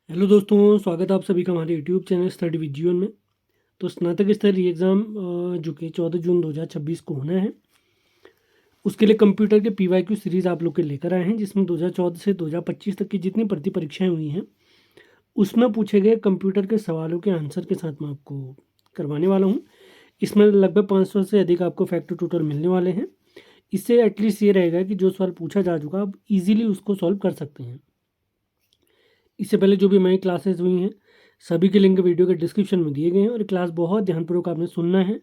Hello दोस्तों, स्वागत है आप सभी का हमारे यूट्यूब चैनल स्टडी विद जीवन में। तो स्नातक स्तरीय एग्ज़ाम जो कि 14 जून 2026 को होना है, उसके लिए कंप्यूटर के पीवाईक्यू सीरीज़ आप लोग के लेकर आए हैं, जिसमें 2014 से 2025 तक की जितनी भर्ती परीक्षाएं हुई हैं उसमें पूछे गए कंप्यूटर के सवालों के आंसर के साथ मैं आपको करवाने वाला हूँ। इसमें लगभग 500 से अधिक आपको फैक्टर टोटल मिलने वाले हैं। इससे एटलीस्ट ये रहेगा कि जो सवाल पूछा जा चुका आप इजीली उसको सॉल्व कर सकते हैं। इससे पहले जो भी हमारी क्लासेस हुई हैं सभी के लिंक वीडियो के डिस्क्रिप्शन में दिए गए हैं और क्लास बहुत ध्यानपूर्वक आपने सुनना है।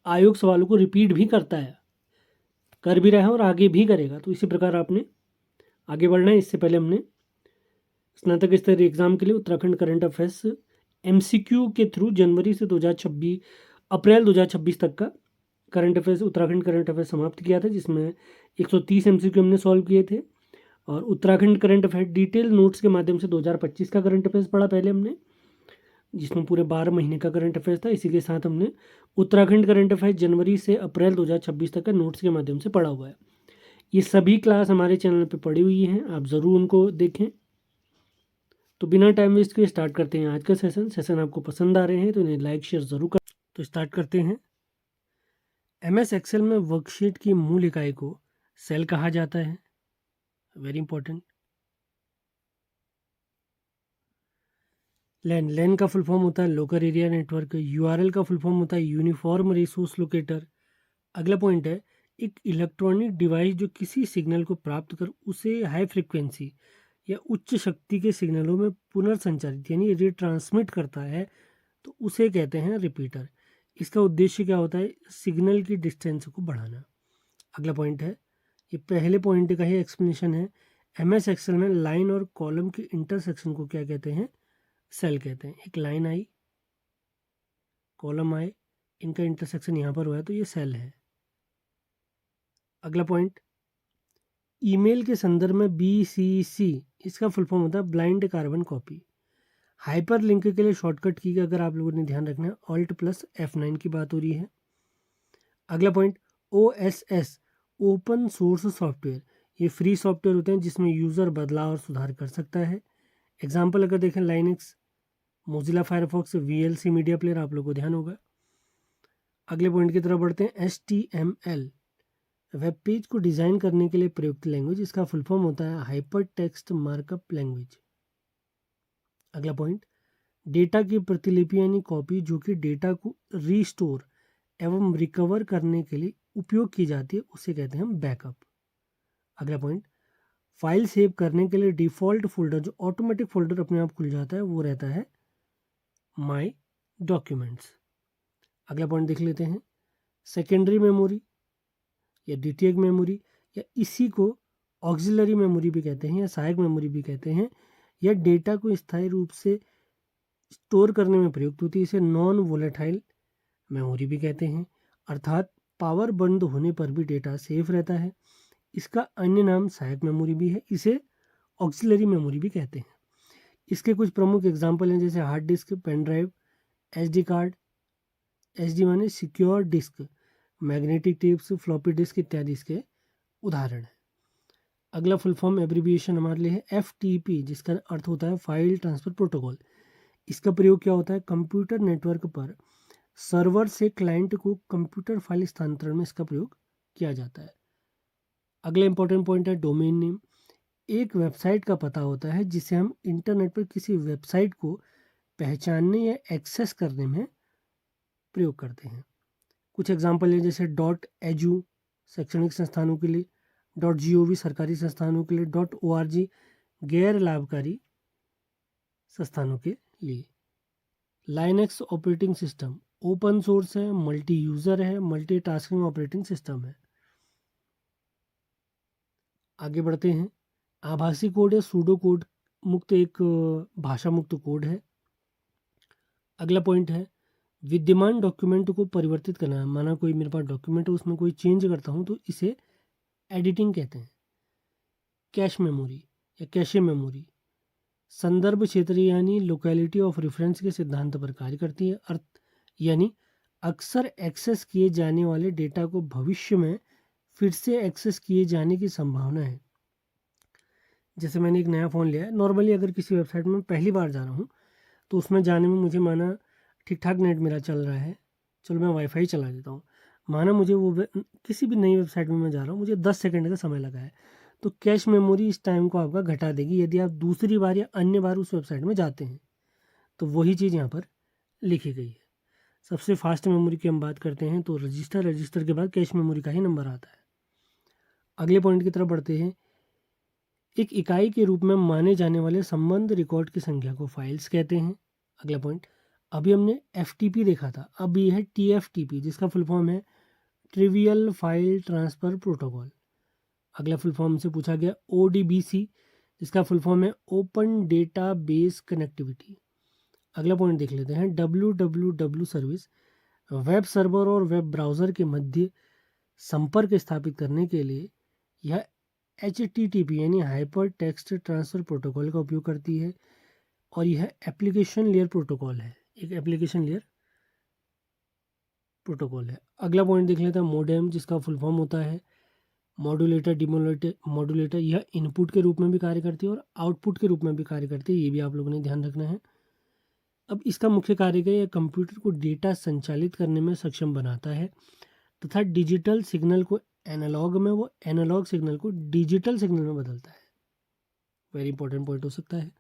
आयोग सवालों को रिपीट भी करता है, कर भी रहा है और आगे भी करेगा, तो इसी प्रकार आपने आगे बढ़ना है। इससे पहले हमने स्नातक स्तरीय एग्जाम के लिए उत्तराखंड करंट अफेयर्स एमसीक्यू के थ्रू जनवरी से 2026 अप्रैल 2026 तक का current affairs Uttarakhand current affairs समाप्त किया था, जिसमें 130 एमसीक्यू हमने सॉल्व किए थे। और Uttarakhand current affair detail notes के माध्यम से 2025 का करंट अफेयर्स पढ़ा पहले हमने, जिसमें पूरे 12 महीने का करंट अफेयर्स था। इसी के साथ हमने उत्तराखंड करंट अफेयर्स जनवरी से अप्रैल 2026 तक का नोट्स के माध्यम से पढ़ा हुआ है। ये सभी क्लास हमारे चैनल पे पड़ी हुई हैं, आप ज़रूर उनको देखें। तो बिना टाइम वेस्ट के स्टार्ट करते हैं आज का सेशन आपको पसंद आ रहे हैं तो इन्हें लाइक शेयर ज़रूर कर। तो स्टार्ट करते हैं। MS एक्सेल में वर्कशीट की मूल इकाई को सेल कहा जाता है। Very important. लैन का फुल फॉर्म होता है लोकल एरिया नेटवर्क। URL का फुल फॉर्म होता है यूनिफॉर्म रिसोर्स लोकेटर। अगला पॉइंट है एक इलेक्ट्रॉनिक डिवाइस जो किसी सिग्नल को प्राप्त कर उसे हाई फ्रिक्वेंसी या उच्च शक्ति के सिग्नलों में पुनर्संचारित यानी रिट्रांसमिट करता है, तो उसे कहते हैं रिपीटर। इसका उद्देश्य क्या होता है? सिग्नल की डिस्टेंस को बढ़ाना। अगला पॉइंट है, ये पहले पॉइंट का ही एक्सप्लेनेशन है। MS एक्सेल में लाइन और कॉलम के इंटरसेक्शन को क्या कहते हैं? सेल कहते हैं। एक लाइन आई, कॉलम आए, इनका इंटरसेक्शन यहाँ पर हुआ है तो ये सेल है। अगला पॉइंट, ईमेल के संदर्भ में BCC इसका फुल फॉर्म होता है blind carbon copy. Hyper link के लिए शॉर्टकट की अगर आप लोगों ने ध्यान रखना है Alt+F9 की बात हो रही है। अगला point, OSS open source software, ये फ्री सॉफ्टवेयर होते हैं जिसमें यूज़र बदलाव और सुधार कर सकता है। एग्जाम्पल अगर देखें Linux, Mozilla Firefox, VLC media player, आप लोगों को ध्यान होगा। अगले पॉइंट की तरफ बढ़ते हैं। HTML वेब पेज को डिज़ाइन करने के लिए प्रयुक्त लैंग्वेज, इसका फुल फॉर्म होता है हाइपर टेक्स्ट मार्कअप लैंग्वेज। अगला पॉइंट, डेटा की प्रतिलिपि यानी कॉपी जो कि डेटा को रीस्टोर एवं रिकवर करने के लिए उपयोग की जाती है उसे कहते हैं हम बैकअप। अगला पॉइंट, फाइल सेव करने के लिए डिफ़ॉल्ट फोल्डर जो ऑटोमेटिक फोल्डर अपने आप खुल जाता है वो रहता है माई डॉक्यूमेंट्स। अगला पॉइंट देख लेते हैं। सेकेंडरी मेमोरी या द्वितीयक मेमोरी या इसी को ऑक्सिलरी मेमोरी भी कहते हैं या सहायक मेमोरी भी कहते हैं, यह डेटा को स्थायी रूप से स्टोर करने में प्रयुक्त होती है। इसे नॉन वोलेटाइल मेमोरी भी कहते हैं, अर्थात पावर बंद होने पर भी डेटा सेफ रहता है। इसका अन्य नाम सहायक मेमोरी भी है, इसे ऑक्सिलरी मेमोरी भी कहते हैं। इसके कुछ प्रमुख एग्जाम्पल हैं जैसे hard disk, pen drive, SD card, SD माने secure disk, magnetic tapes, floppy disk इत्यादि इसके उदाहरण है। अगला फुल फॉर्म एब्रीविएशन हमारे लिए है FTP, जिसका अर्थ होता है फाइल ट्रांसफर प्रोटोकॉल। इसका प्रयोग क्या होता है? कंप्यूटर नेटवर्क पर सर्वर से क्लाइंट को कंप्यूटर फाइल स्थानांतरण में इसका प्रयोग किया जाता है। अगला इंपॉर्टेंट पॉइंट है डोमेन नेम। एक वेबसाइट का पता होता है जिसे हम इंटरनेट पर किसी वेबसाइट को पहचानने या एक्सेस करने में प्रयोग करते हैं। कुछ एग्जाम्पल हैं जैसे .edu शैक्षणिक संस्थानों के लिए, .gov सरकारी संस्थानों के लिए, .org गैर लाभकारी संस्थानों के लिए। Linux operating system open source है, मल्टी यूज़र है, मल्टी टास्किंग ऑपरेटिंग सिस्टम है। आगे बढ़ते हैं। आभासी कोड या सूडो कोड मुक्त एक भाषा मुक्त कोड है। अगला पॉइंट है विद्यमान डॉक्यूमेंट को परिवर्तित करना। माना कोई मेरे पास डॉक्यूमेंट है उसमें कोई चेंज करता हूँ तो इसे एडिटिंग कहते हैं। कैश मेमोरी या कैशे मेमोरी संदर्भ क्षेत्र यानी लोकेलिटी ऑफ रेफरेंस के सिद्धांत पर कार्य करती है। अर्थ यानी अक्सर एक्सेस किए जाने वाले डेटा को भविष्य में फिर से एक्सेस किए जाने की संभावना है। जैसे मैंने एक नया फ़ोन लिया है, नॉर्मली अगर किसी वेबसाइट में पहली बार जा रहा हूँ तो उसमें जाने में मुझे माना ठीक ठाक नेट मेरा चल रहा है, चलो मैं वाईफाई चला देता हूँ। माना मुझे किसी भी नई वेबसाइट में मैं जा रहा हूँ, मुझे 10 सेकंड का समय लगा है, तो कैश मेमोरी इस टाइम को आपका घटा देगी यदि आप दूसरी बार या अन्य बार उस वेबसाइट में जाते हैं। तो वही चीज़ यहाँ पर लिखी गई है। सबसे फास्ट मेमोरी की हम बात करते हैं तो रजिस्टर के बाद कैश मेमोरी का ही नंबर आता है। अगले पॉइंट की तरफ बढ़ते हैं। एक इकाई के रूप में माने जाने वाले संबंध रिकॉर्ड की संख्या को फाइल्स कहते हैं। अगला पॉइंट, अभी हमने FTP देखा था, अब ये है TFTP जिसका फुल फॉर्म है ट्रिवियल फाइल ट्रांसफ़र प्रोटोकॉल। अगला फुल फॉर्म से पूछा गया ODBC जिसका फुल फॉर्म है ओपन डेटा बेस कनेक्टिविटी। अगला पॉइंट देख लेते हैं WWW सर्विस, वेब सर्वर और वेब ब्राउज़र के मध्य संपर्क स्थापित करने के लिए यह HTTP यानी हाइपर टेक्स्ट ट्रांसफ़र प्रोटोकॉल का उपयोग करती है और यह एप्लीकेशन लेयर प्रोटोकॉल है, एक एप्लीकेशन लेयर प्रोटोकॉल है। अगला पॉइंट देख लेते हैं मोडेम जिसका फुल फॉर्म होता है मॉड्यूलेटर मॉड्यूलेटर। यह इनपुट के रूप में भी कार्य करती है और आउटपुट के रूप में भी कार्य करती है, ये भी आप लोगों ने ध्यान रखना है। अब इसका मुख्य कार्य क्या है, यह कंप्यूटर को डेटा संचालित करने में सक्षम बनाता है तथा डिजिटल सिग्नल को एनालॉग में, वो एनालॉग सिग्नल को डिजिटल सिग्नल में बदलता है। वेरी इंपॉर्टेंट पॉइंट हो सकता है।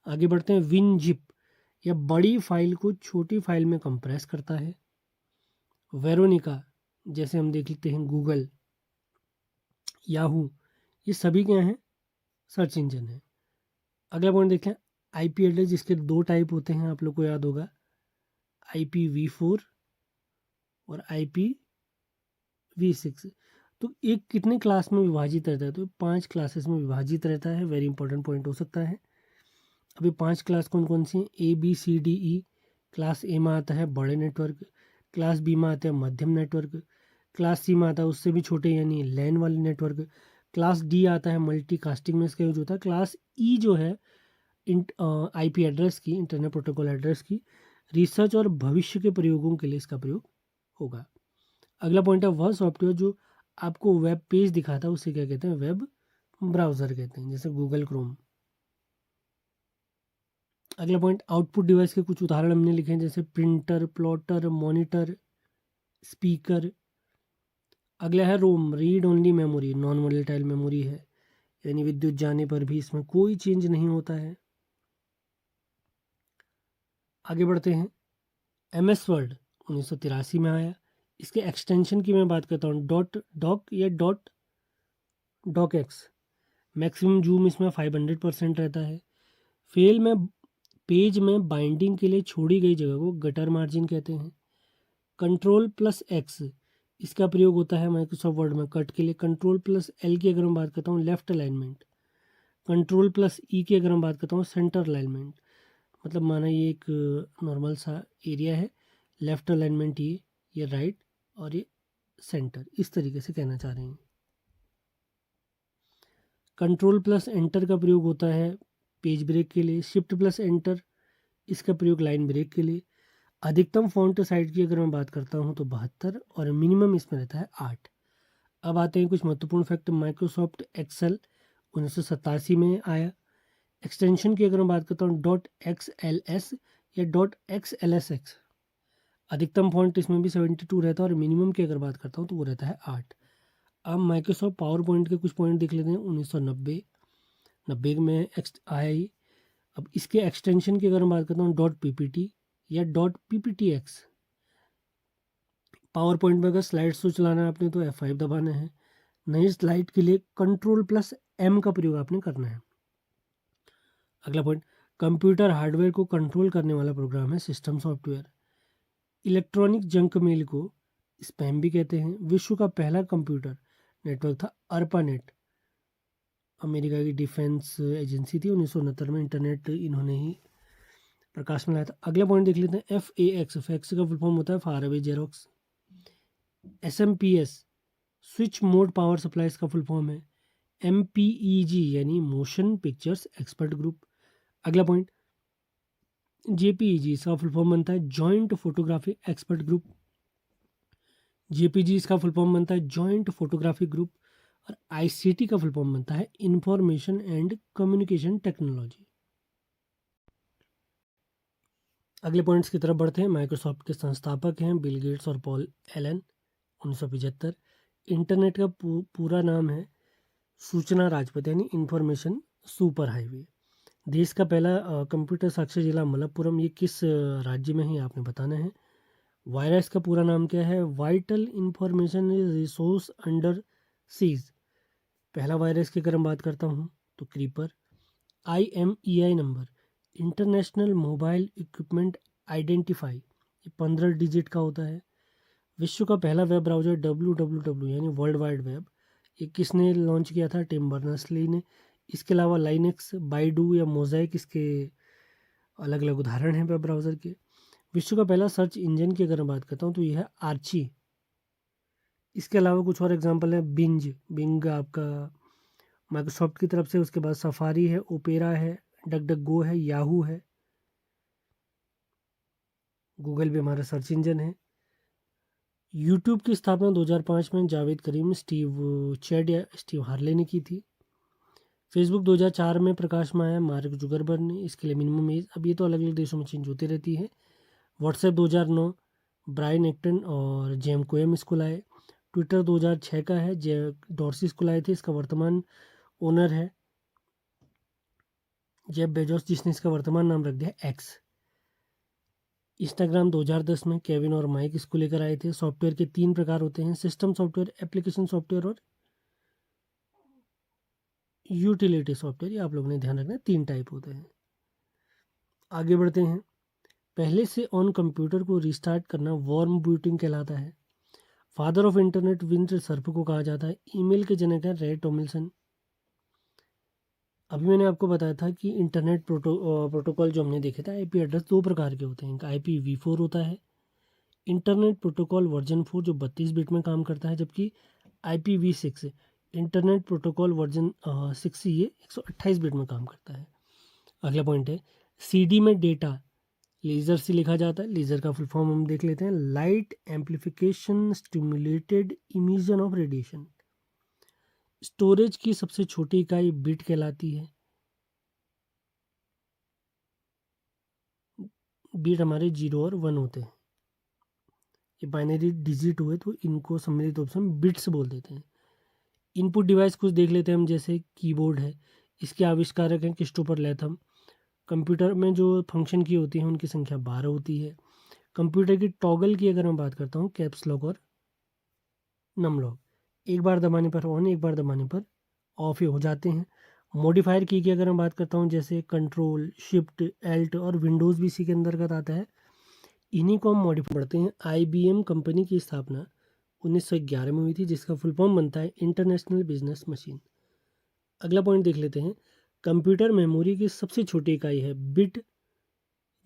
आगे बढ़ते हैं विनजिप, यह बड़ी फाइल को छोटी फाइल में कंप्रेस करता है। वेरोनिका, जैसे हम देख लेते हैं गूगल, याहू, ये सभी क्या हैं, सर्च इंजन है। अगला पॉइंट देखें IP एड्रेस, जिसके 2 टाइप होते हैं, आप लोग को याद होगा, IPv4 और IPv6। तो एक कितने क्लास में विभाजित रहता है, तो 5 क्लासेस में विभाजित रहता है। वेरी इंपॉर्टेंट पॉइंट हो सकता है। अभी 5 क्लास कौन कौन सी हैं, ABCDE। क्लास A में आता है बड़े नेटवर्क, क्लास B में आता है मध्यम नेटवर्क, क्लास C में आता है उससे भी छोटे यानी लैन वाले नेटवर्क, क्लास D आता है मल्टीकास्टिंग में इसका यूज होता है, क्लास E जो है IP एड्रेस की, इंटरनेट प्रोटोकॉल एड्रेस की रिसर्च और भविष्य के प्रयोगों के लिए इसका प्रयोग होगा। अगला पॉइंट है वह सॉफ्टवेयर जो आपको वेब पेज दिखाता है उसे क्या कहते हैं, वेब ब्राउज़र कहते हैं, जैसे गूगल क्रोम। अगला पॉइंट, आउटपुट डिवाइस के कुछ उदाहरण हमने लिखे हैं, जैसे प्रिंटर, प्लॉटर, मॉनिटर, स्पीकर। अगला है ROM, read only memory, non volatile memory है, यानी विद्युत जाने पर भी इसमें कोई चेंज नहीं होता है। आगे बढ़ते हैं। MS वर्ड 1983 में आया। इसके एक्सटेंशन की मैं बात करता हूँ, .doc या .docx। मैक्सिमम जूम इसमें 500% रहता है। फेल में पेज में बाइंडिंग के लिए छोड़ी गई जगह को गटर मार्जिन कहते हैं। Ctrl+X इसका प्रयोग होता है माइक्रोसॉफ्ट वर्ड में कट के लिए। Ctrl+L की अगर मैं बात करता हूँ लेफ्ट अलाइनमेंट, Ctrl+E की अगर मैं बात करता हूँ सेंटर अलाइनमेंट। मतलब माना ये एक नॉर्मल सा एरिया है, लेफ्ट अलाइनमेंट ये राइट और ये सेंटर, इस तरीके से कहना चाह रहे हैं। Ctrl+Enter का प्रयोग होता है पेज ब्रेक के लिए। Shift+Enter इसका प्रयोग लाइन ब्रेक के लिए। अधिकतम फॉन्ट साइज की अगर मैं बात करता हूँ तो 72 और मिनिमम इसमें रहता है 8। अब आते हैं कुछ महत्वपूर्ण फैक्ट। माइक्रोसॉफ्ट एक्सेल 1987 में आया। एक्सटेंशन की अगर मैं बात करता हूँ .xls या .xlsx। अधिकतम फॉन्ट इसमें भी 72 रहता है और मिनिमम की अगर बात करता हूँ तो वो रहता है 8। अब माइक्रोसॉफ्ट पावर पॉइंट के कुछ पॉइंट देख लेते हैं। 1990 में आया। अब इसके एक्सटेंशन की अगर मैं बात करता हूँ .ppt या .pptx। पावर पॉइंट में अगर स्लाइड्स को चलाना है आपने तो F5 दबाना है। नई स्लाइड के लिए Ctrl+M का प्रयोग आपने करना है। अगला पॉइंट, कंप्यूटर हार्डवेयर को कंट्रोल करने वाला प्रोग्राम है system software. Electronic junk mail को स्पैम भी कहते हैं। विश्व का पहला कंप्यूटर नेटवर्क था ARPANET, अमेरिका की डिफेंस एजेंसी थी। 1969 में इंटरनेट इन्होंने ही प्रकाश में लाया था। अगला पॉइंट देख लेते हैं FAX। फैक्स का फुल फॉर्म होता है far away xerox. SMPS switch mode power supply इसका फुल फॉर्म है। MPEG यानी मोशन पिक्चर्स एक्सपर्ट ग्रुप। अगला पॉइंट, JPEG इसका फुल फॉर्म बनता है joint photography expert group. JPG इसका फुल फॉर्म बनता है जॉइंट फोटोग्राफी ग्रुप। और आईसीटी का फुल फॉर्म बनता है इंफॉर्मेशन एंड कम्युनिकेशन टेक्नोलॉजी। अगले पॉइंट्स की तरफ बढ़ते हैं। माइक्रोसॉफ्ट के संस्थापक हैं बिल गेट्स और पॉल एलन, 1975। इंटरनेट का पूरा नाम है सूचना राजपथ यानी इंफॉर्मेशन सुपर हाईवे। देश का पहला कंप्यूटर साक्षर जिला मलप्पुरम, ये किस राज्य में है आपने बताना है। वायरस का पूरा नाम क्या है, vital information resource under seize. पहला वायरस की अगर हम बात करता हूँ तो creeper. IMEI number, international mobile equipment identify, ये 15 डिजिट का होता है। विश्व का पहला वेब ब्राउज़र WWW यानी वर्ल्ड वाइड वेब, ये किसने लॉन्च किया था, टिम बर्नर्स-ली ने। इसके अलावा लाइनक्स, बाइडू या मोज़ाइक इसके अलग अलग उदाहरण हैं वेब ब्राउज़र के। विश्व का पहला सर्च इंजन की अगर मैं बात करता हूँ तो यह है आर्ची। इसके अलावा कुछ और एग्जांपल है, बिंग आपका माइक्रोसॉफ्ट की तरफ से, उसके बाद सफारी है, ओपेरा है, डक डक गो है, याहू है, गूगल भी हमारा सर्च इंजन है। यूट्यूब की स्थापना 2005 में जावेद करीम, स्टीव चैड या स्टीव हार्ले ने की थी। फेसबुक 2004 में प्रकाश में आया मार्क जुगरबर्ग ने, इसके लिए मिनिमम एज, अब ये तो अलग अलग देशों में चेंज होती रहती है। व्हाट्सएप 2009, ब्रायन एक्टन और जेम कोएम इसको लाए। ट्विटर 2006 का है, जैक डॉर्सी इसको लाए थे, इसका वर्तमान ओनर है जेफ बेजोस, जिसने इसका वर्तमान नाम रख दिया एक्स। इंस्टाग्राम 2010 में केविन और माइक इसको लेकर आए थे। सॉफ्टवेयर के 3 प्रकार होते हैं, सिस्टम सॉफ्टवेयर, एप्लीकेशन सॉफ्टवेयर और यूटिलिटी सॉफ्टवेयर। ये आप लोगों ने ध्यान रखना है, 3 टाइप होते हैं। आगे बढ़ते हैं। पहले से ऑन कंप्यूटर को रिस्टार्ट करना वार्म बूटिंग कहलाता है। Father of internet winter Surf को कहा जाता है। ईमेल के जनक हैं रे टॉमिल्सन। अभी मैंने आपको बताया था कि इंटरनेट प्रोटोकॉल जो हमने देखे थे, आईपी एड्रेस 2 प्रकार के होते हैं। एक IPv4 होता है, इंटरनेट प्रोटोकॉल वर्जन 4 जो 32 बिट में काम करता है, जबकि IPv6 इंटरनेट प्रोटोकॉल वर्जन 6, ये 128 बिट में काम करता है। अगला पॉइंट है, CD में डेटा लेज़र से लिखा जाता है। लेज़र का फुल फॉर्म हम देख लेते हैं, light amplification stimulated emission of radiation. Storage की सबसे छोटी इकाई बिट कहलाती है। बिट हमारे 0 और 1 होते हैं, ये बाइनरी डिजिट हुए तो इनको सम्मिलित रूप से हम बिट्स बोल देते हैं। इनपुट डिवाइस कुछ देख लेते हैं हम, जैसे कीबोर्ड है, इसके आविष्कारक हैं क्रिस्टोफर लैथम। कंप्यूटर में जो फंक्शन की होती हैं उनकी संख्या 12 होती है। कंप्यूटर की टॉगल की अगर मैं बात करता हूँ, कैप्स लॉक और नम लॉक, एक बार दबाने पर ऑन, एक बार दबाने पर ऑफ हो जाते हैं। मॉडिफायर की अगर मैं बात करता हूँ, जैसे कंट्रोल, शिफ्ट, एल्ट और विंडोज़ भी इसी के अंतर्गत आता है। इन्हीं को हम मॉडिफाई करते हैं। IBM कंपनी की स्थापना 1911 में हुई थी, जिसका फुल फॉर्म बनता है इंटरनेशनल बिजनेस मशीन। अगला पॉइंट देख लेते हैं। कंप्यूटर मेमोरी की सबसे छोटी इकाई है बिट,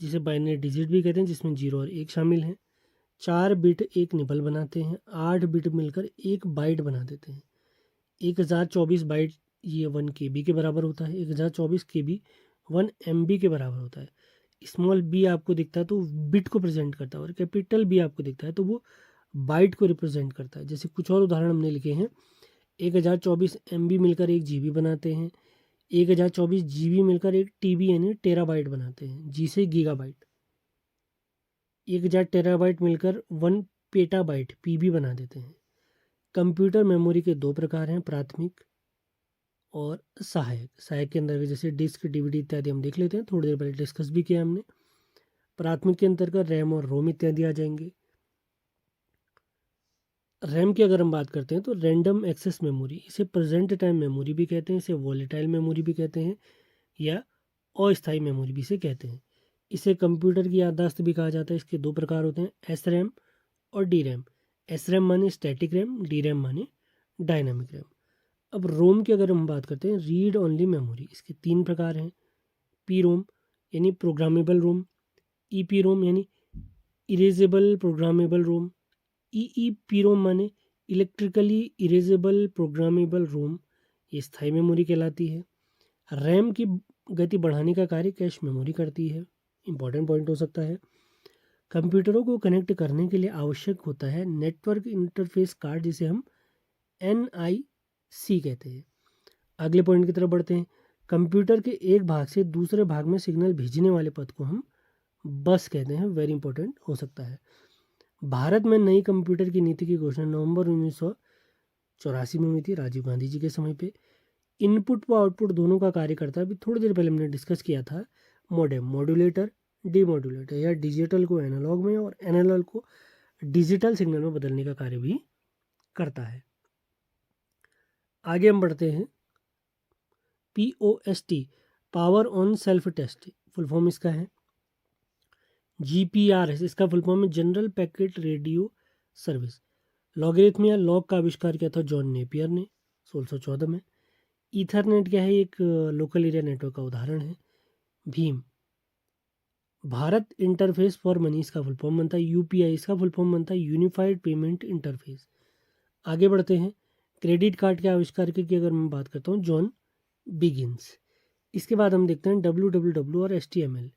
जिसे बाइनरी डिजिट भी कहते हैं, जिसमें 0 और 1 शामिल हैं। 4 बिट एक निबल बनाते हैं, 8 बिट मिलकर 1 बाइट बना देते हैं। 1024 बाइट ये 1 KB के बराबर होता है। 1024 KB 1 MB के बराबर होता है। स्मॉल b आपको दिखता है तो बिट को प्रेजेंट करता है, और कैपिटल B आपको दिखता है तो वो बाइट को रिप्रेजेंट करता है। जैसे कुछ और उदाहरण हमने लिखे हैं, 1024 MB मिलकर 1 GB बनाते हैं, 1024 GB मिलकर 1 TB यानी टेराबाइट बनाते हैं, जी से गीगाबाइट। 1000 टेराबाइट मिलकर 1 पेटाबाइट PB बना देते हैं। कंप्यूटर मेमोरी के 2 प्रकार हैं, प्राथमिक और सहायक। सहायक के अंतर्गत जैसे डिस्क, DVD इत्यादि हम देख लेते हैं, थोड़ी देर पहले डिस्कस भी किया हमने। प्राथमिक के अंतर्गत रैम और रोम इत्यादि आ जाएंगे। रैम की अगर हम बात करते हैं तो रैंडम एक्सेस मेमोरी, इसे प्रेजेंट टाइम मेमोरी भी कहते हैं, इसे वॉलेटाइल मेमोरी भी कहते हैं, या अस्थायी मेमोरी भी इसे कहते हैं। इसे कंप्यूटर की याददाश्त भी कहा जाता है। इसके 2 प्रकार होते हैं, SRAM और DRAM। SRAM माने स्टैटिक रैम, DRAM माने डायनामिक रैम। अब रोम की अगर हम बात करते हैं, रीड ओनली मेमोरी, इसके 3 प्रकार हैं। PROM यानी प्रोग्रामेबल रोम, EPROM यानी इरेजेबल प्रोग्रामेबल रोम, EEPROM माने इलेक्ट्रिकली इरेजेबल प्रोग्रामेबल रोम, ये स्थायी मेमोरी कहलाती है। रैम की गति बढ़ाने का कार्य कैश मेमोरी करती है, इंपॉर्टेंट पॉइंट हो सकता है। कंप्यूटरों को कनेक्ट करने के लिए आवश्यक होता है नेटवर्क इंटरफेस कार्ड, जिसे हम NIC सी कहते हैं। अगले पॉइंट की तरफ बढ़ते हैं। कंप्यूटर के एक भाग से दूसरे भाग में सिग्नल भेजने वाले पथ को हम बस कहते हैं। वेरी इंपॉर्टेंट हो सकता है। भारत में नई कंप्यूटर की नीति की घोषणा नवंबर 1984 में हुई थी, राजीव गांधी जी के समय पे। इनपुट व आउटपुट दोनों का कार्य करता है। अभी थोड़ी देर पहले हमने डिस्कस किया था मॉडेम, मॉड्यूलेटर, डीमॉड्यूलेटर, या डिजिटल को एनालॉग में और एनालॉग को डिजिटल सिग्नल में बदलने का कार्य भी करता है। आगे हम बढ़ते हैं। POST, power on self test, full form इसका है। GPRS, इसका फुल फॉर्म है general packet radio service. Logarithm या लॉग का आविष्कार किया था जॉन नेपियर ने 1614 में। ईथरनेट क्या है? एक लोकल एरिया नेटवर्क का उदाहरण है। Bhim, Bharat interface for money, इसका फुल फॉर्म बनता है। UPI, इसका फुल फॉर्म बनता है यूनिफाइड पेमेंट इंटरफेस। आगे बढ़ते हैं। क्रेडिट कार्ड के आविष्कार की अगर मैं बात करता हूँ, जॉन बिगिंस। इसके बाद हम देखते हैं WWW और HTML,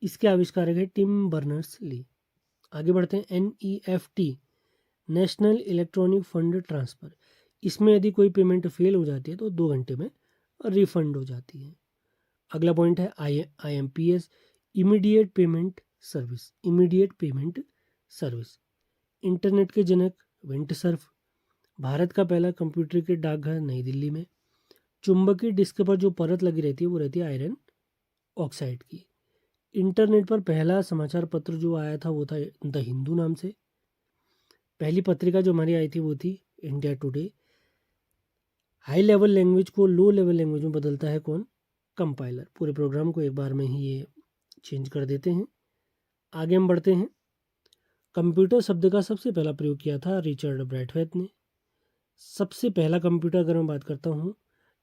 इसके आविष्कारक है टिम बर्नर्स ली। आगे बढ़ते हैं। NEFT, national electronic fund transfer. इसमें यदि कोई पेमेंट फेल हो जाती है तो 2 घंटे में रिफंड हो जाती है। अगला पॉइंट है IMPS, immediate payment service. Immediate payment service. Internet के जनक विंटसर्फ। भारत का पहला कंप्यूटर के डाकघर नई दिल्ली में। चुंबकीय डिस्क पर जो परत लगी रहती है वो रहती है आयरन ऑक्साइड की। इंटरनेट पर पहला समाचार पत्र जो आया था वो था द हिंदू नाम से। पहली पत्रिका जो हमारी आई थी वो थी India today. High level language को लो लेवल लैंग्वेज में बदलता है कौन? कंपाइलर। पूरे प्रोग्राम को एक बार में ही ये चेंज कर देते हैं। आगे हम बढ़ते हैं। कंप्यूटर शब्द का सबसे पहला प्रयोग किया था रिचर्ड ब्रैडफेट ने। सबसे पहला कंप्यूटर अगर मैं बात करता हूँ,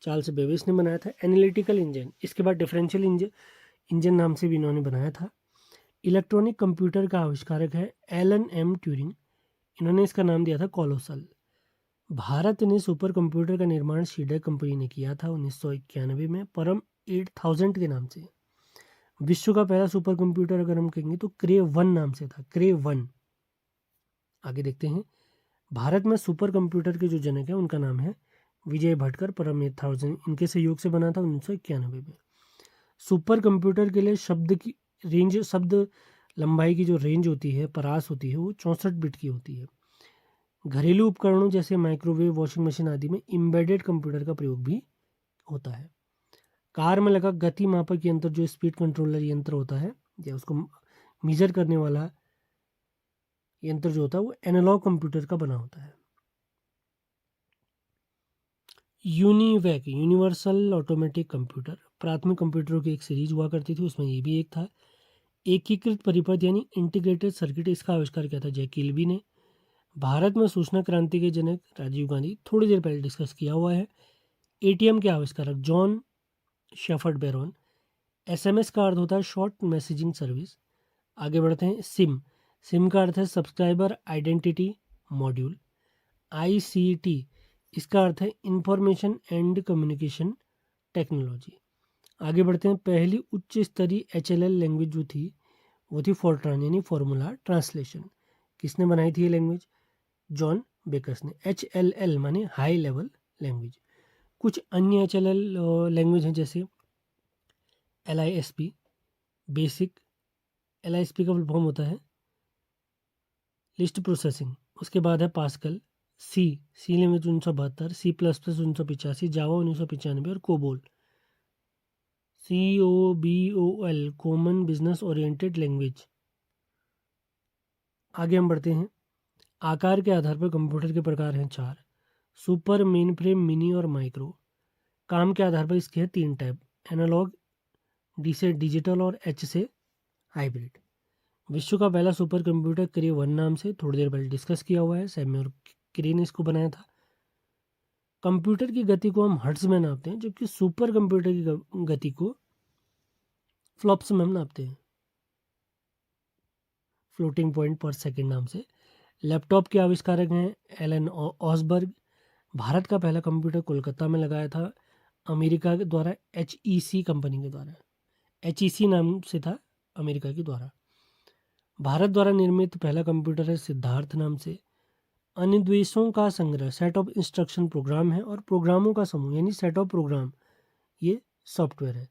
चार्ल्स बेबेज ने बनाया था। एनालिटिकल इंजन, इसके बाद डिफरेंशियल इंजन नाम से भी इन्होंने बनाया था। इलेक्ट्रॉनिक कंप्यूटर का आविष्कारक है एलन एम ट्यूरिंग। इन्होंने इसका नाम दिया था कोलोसल। भारत ने सुपर कंप्यूटर का निर्माण सीडेक कंपनी ने किया था 1991 में, परम 8000 के नाम से। विश्व का पहला सुपर कंप्यूटर अगर हम कहेंगे तो क्रे 1 नाम से था, क्रे 1। आगे देखते हैं। भारत में सुपर कंप्यूटर के जो जनक है उनका नाम है विजय भटकर, परम 8000 इनके सहयोग से बना था 1991 में। सुपर कंप्यूटर के लिए शब्द की रेंज, शब्द लंबाई की जो रेंज होती है, परास होती है, वो 64 बिट की होती है। घरेलू उपकरणों जैसे माइक्रोवेव, वॉशिंग मशीन आदि में एम्बेडेड कंप्यूटर का प्रयोग भी होता है। कार में लगा गति मापक यंत्र जो स्पीड कंट्रोलर यंत्र होता है या उसको मेजर करने वाला यंत्र जो होता है वो एनालॉग कंप्यूटर का बना होता है। यूनिवैक, यूनिवर्सल ऑटोमेटिक कंप्यूटर, प्राथमिक कंप्यूटरों की एक सीरीज हुआ करती थी, उसमें ये भी एक था। एकीकृत परिपथ यानी इंटीग्रेटेड सर्किट, इसका आविष्कार किया था जैक किल्बी ने। भारत में सूचना क्रांति के जनक राजीव गांधी, थोड़ी देर पहले डिस्कस किया हुआ है। ATM के आविष्कारक जॉन शेफर्ड बैरॉन। SMS का अर्थ होता है शॉर्ट मैसेजिंग सर्विस। आगे बढ़ते हैं। सिम का अर्थ है सब्सक्राइबर आइडेंटिटी मॉड्यूल। ICT, इसका अर्थ है इंफॉर्मेशन एंड कम्युनिकेशन टेक्नोलॉजी। आगे बढ़ते हैं। पहली उच्च स्तरीय HLL लैंग्वेज जो थी वो थी फोर्ट्रान यानी फॉर्मूला ट्रांसलेशन। किसने बनाई थी ये लैंग्वेज? जॉन बेकर्स ने। HLL माने हाई लेवल लैंग्वेज। कुछ अन्य HLL लैंग्वेज हैं जैसे LISP बेसिक। LISP का फुल फॉर्म होता है लिस्ट प्रोसेसिंग। उसके बाद है पास्कल। सी लैंग्वेज 1972, C++ 1985, जावा 1995 और COBOL COBOL common business oriented language. आगे हम बढ़ते हैं। आकार के आधार पर कंप्यूटर के प्रकार हैं 4: सुपर, मेन फ्रेम, मिनी और माइक्रो। काम के आधार पर इसके हैं 3 टाइप: एनालॉग, D से डिजिटल और H से हाइब्रिड। विश्व का पहला सुपर कंप्यूटर क्रे 1 नाम से थोड़ी देर पहले डिस्कस किया हुआ है, सैम्यूअल क्रे ने इसको बनाया था। कंप्यूटर की गति को हम हर्ट्ज में नापते हैं, जबकि सुपर कंप्यूटर की गति को फ्लॉप्स में हम नापते हैं, फ्लोटिंग पॉइंट पर सेकंड नाम से। लैपटॉप के आविष्कारक हैं एलन ऑसबर्ग। भारत का पहला कंप्यूटर कोलकाता में लगाया था अमेरिका के द्वारा, HEC कंपनी के द्वारा। HEC नाम से था अमेरिका के द्वारा। भारत द्वारा निर्मित पहला कंप्यूटर है सिद्धार्थ नाम से। अनुदेशों का संग्रह सेट ऑफ इंस्ट्रक्शन प्रोग्राम है, और प्रोग्रामों का समूह यानी सेट ऑफ प्रोग्राम ये सॉफ्टवेयर है।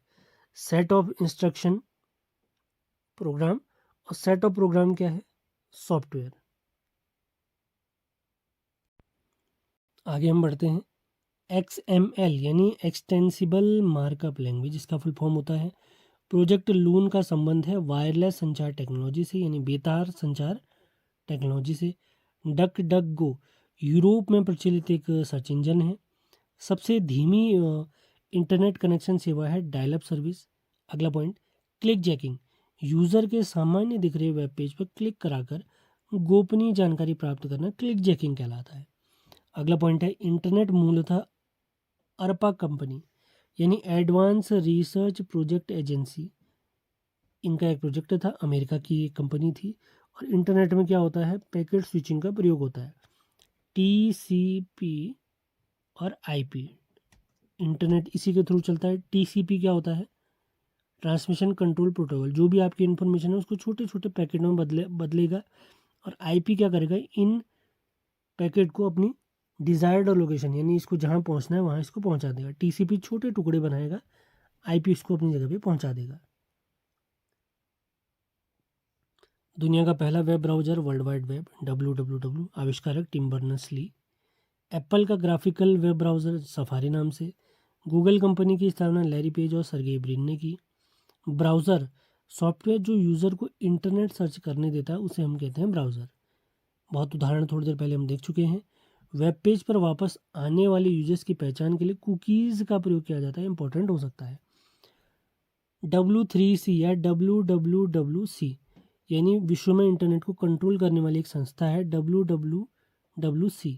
सेट ऑफ इंस्ट्रक्शन प्रोग्राम और सेट ऑफ प्रोग्राम क्या है? सॉफ्टवेयर। आगे हम बढ़ते हैं। XML यानी एक्सटेंसिबल मार्कअप लैंग्वेज, इसका फुल फॉर्म होता है प्रोजेक्ट लून का संबंध है वायरलेस संचार टेक्नोलॉजी से यानी बेतार संचार टेक्नोलॉजी से। डक डक गो यूरोप में प्रचलित एक सर्च इंजन है। सबसे धीमी इंटरनेट कनेक्शन सेवा है डायल अप सर्विस। अगला पॉइंट, क्लिक जैकिंग यूज़र के सामान्य दिख रहे वेब पेज पर क्लिक कराकर गोपनीय जानकारी प्राप्त करना क्लिक जैकिंग कहलाता है। अगला पॉइंट है, इंटरनेट मूलतः अरपा कंपनी यानी एडवांस रिसर्च प्रोजेक्ट एजेंसी, इनका एक प्रोजेक्ट था, अमेरिका की एक कंपनी थी। और इंटरनेट में क्या होता है? पैकेट स्विचिंग का प्रयोग होता है। TCP और IP, इंटरनेट इसी के थ्रू चलता है। TCP क्या होता है? ट्रांसमिशन कंट्रोल प्रोटोकॉल, जो भी आपकी इन्फॉर्मेशन है उसको छोटे छोटे पैकेट में बदलेगा। और IP क्या करेगा? इन पैकेट को अपनी डिज़ायर्ड लोकेशन यानी इसको जहाँ पहुँचना है वहाँ इसको पहुँचा देगा। TCP छोटे टुकड़े बनाएगा, IP इसको अपनी जगह पे पहुँचा देगा। दुनिया का पहला web browser world wide web WWW, आविष्कारक टिम बर्नर्स-ली। एप्पल का ग्राफिकल वेब ब्राउज़र सफारी नाम से। गूगल कंपनी की स्थापना लैरी पेज और सर्गेई ब्रिन ने की। ब्राउज़र सॉफ्टवेयर जो यूज़र को इंटरनेट सर्च करने देता है उसे हम कहते हैं ब्राउज़र। बहुत उदाहरण थोड़ी देर पहले हम देख चुके हैं। वेब पेज पर वापस आने वाले यूजर्स की पहचान के लिए कुकीज़ का प्रयोग किया जाता है, इंपॉर्टेंट हो सकता है। W3C या WWWC यानी विश्व में इंटरनेट को कंट्रोल करने वाली एक संस्था है WWWC,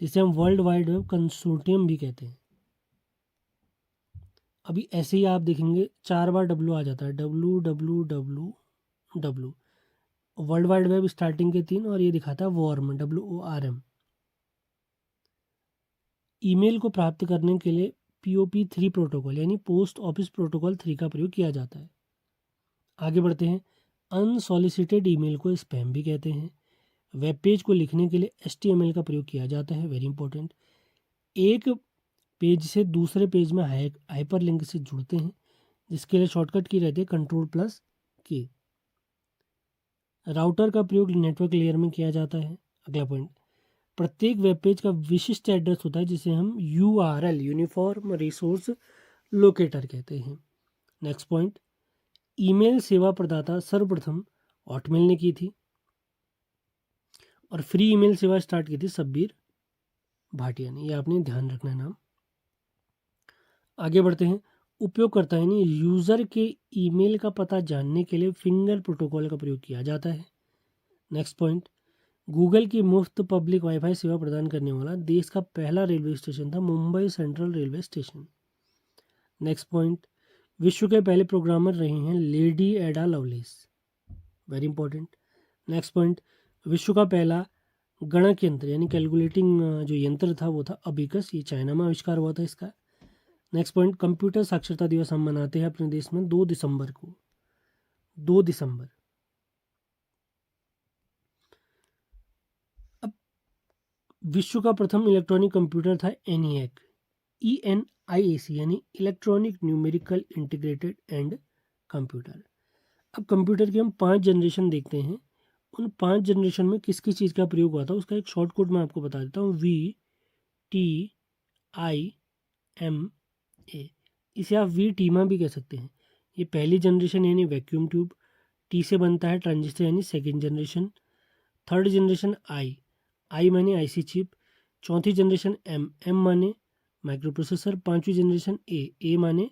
जिसे हम वर्ल्ड वाइड वेब कंसोर्टियम भी कहते हैं। अभी ऐसे ही आप देखेंगे 4 बार W आ जाता है, WWWW। World wide web starting के 3 और ये दिखाता है WORM, WORM। ईमेल को प्राप्त करने के लिए POP3 प्रोटोकॉल यानी पोस्ट ऑफिस प्रोटोकॉल 3 का प्रयोग किया जाता है। आगे बढ़ते हैं। अनसॉलिसिटेड ईमेल को स्पैम भी कहते हैं। वेब पेज को लिखने के लिए HTML का प्रयोग किया जाता है, वेरी इंपॉर्टेंट। एक पेज से दूसरे पेज में हाइपर लिंक से जुड़ते हैं, जिसके लिए शॉर्टकट की रहती है Ctrl+K। राउटर का प्रयोग नेटवर्क लेयर में किया जाता है। अगला पॉइंट, प्रत्येक वेब पेज का विशिष्ट एड्रेस होता है जिसे हम URL यूनिफॉर्म रिसोर्स लोकेटर कहते हैं। नेक्स्ट पॉइंट, ईमेल सेवा प्रदाता सर्वप्रथम हॉटमेल ने की थी और फ्री ईमेल सेवा स्टार्ट की थी सब्बीर भाटिया ने, ये आपने ध्यान रखना है नाम। आगे बढ़ते हैं। उपयोगकर्ता यानी यूज़र के ईमेल का पता जानने के लिए फिंगर प्रोटोकॉल का प्रयोग किया जाता है। नेक्स्ट पॉइंट, गूगल की मुफ्त पब्लिक वाईफाई सेवा प्रदान करने वाला देश का पहला रेलवे स्टेशन था Mumbai central railway station. Next point, विश्व के पहले प्रोग्रामर रही हैं लेडी एडा loveless, very important. Next point, विश्व का पहला गणक यंत्र यानी कैलकुलेटिंग जो यंत्र था वो था अबिकस, ये चाइना में आविष्कार हुआ था इसका। नेक्स्ट पॉइंट, कंप्यूटर साक्षरता दिवस हम मनाते हैं अपने देश में 2 दिसंबर को, 2 दिसंबर। अब विश्व का प्रथम इलेक्ट्रॉनिक कंप्यूटर था ENIAC, ENIAC यानी electronic numerical integrated and computer. अब कंप्यूटर की हम 5 जनरेशन देखते हैं। उन 5 जनरेशन में किस किस चीज़ का प्रयोग हुआ था उसका एक शॉर्ट कोड मैं आपको बता देता हूँ, VTIMA। इसे आप VTIMA भी कह सकते हैं। ये पहली जनरेशन यानी वैक्यूम ट्यूब। T से बनता है ट्रांजिस्टर यानी second generation. Third generation I माने IC चिप। चौथी जनरेशन M माने माइक्रो प्रोसेसर। पाँचवीं जनरेशन A माने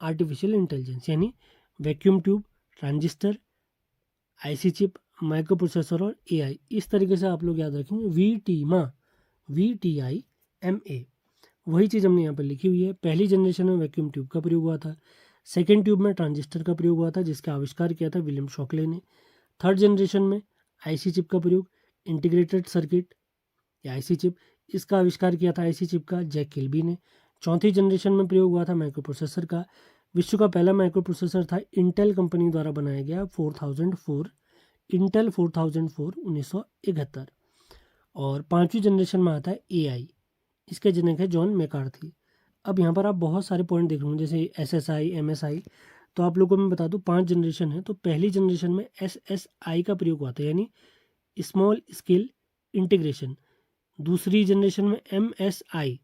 आर्टिफिशियल इंटेलिजेंस यानी vacuum tube, transistor, IC chip, micro processor और AI। इस तरीके से आप लोग याद रखेंगे VTIMA। वही चीज़ हमने यहाँ पर लिखी हुई है। पहली जनरेशन में वैक्यूम ट्यूब का प्रयोग हुआ था। सेकेंड ट्यूब में ट्रांजिस्टर का प्रयोग हुआ था जिसका आविष्कार किया था विलियम शॉकले ने। थर्ड जनरेशन में IC चिप का प्रयोग, इंटीग्रेटेड सर्किट या IC चिप, इसका आविष्कार किया था IC चिप का जैक किल्बी ने। चौथी जनरेशन में प्रयोग हुआ था माइक्रो प्रोसेसर का। विश्व का पहला माइक्रो प्रोसेसर था इंटेल कंपनी द्वारा बनाया गया 4004, इंटेल 4004 1971। और 5वीं जनरेशन में आता है एआई, इसके जनक है जॉन मैकार्थी। अब यहाँ पर आप बहुत सारे पॉइंट देख रहे होंगे जैसे एसएसआई, एमएसआई। तो आप लोगों को मैं बता दूं 5 जनरेशन है। तो पहली जनरेशन में एसएसआई का प्रयोग होता है यानी स्मॉल स्केल इंटीग्रेशन। दूसरी जनरेशन में एमएसआई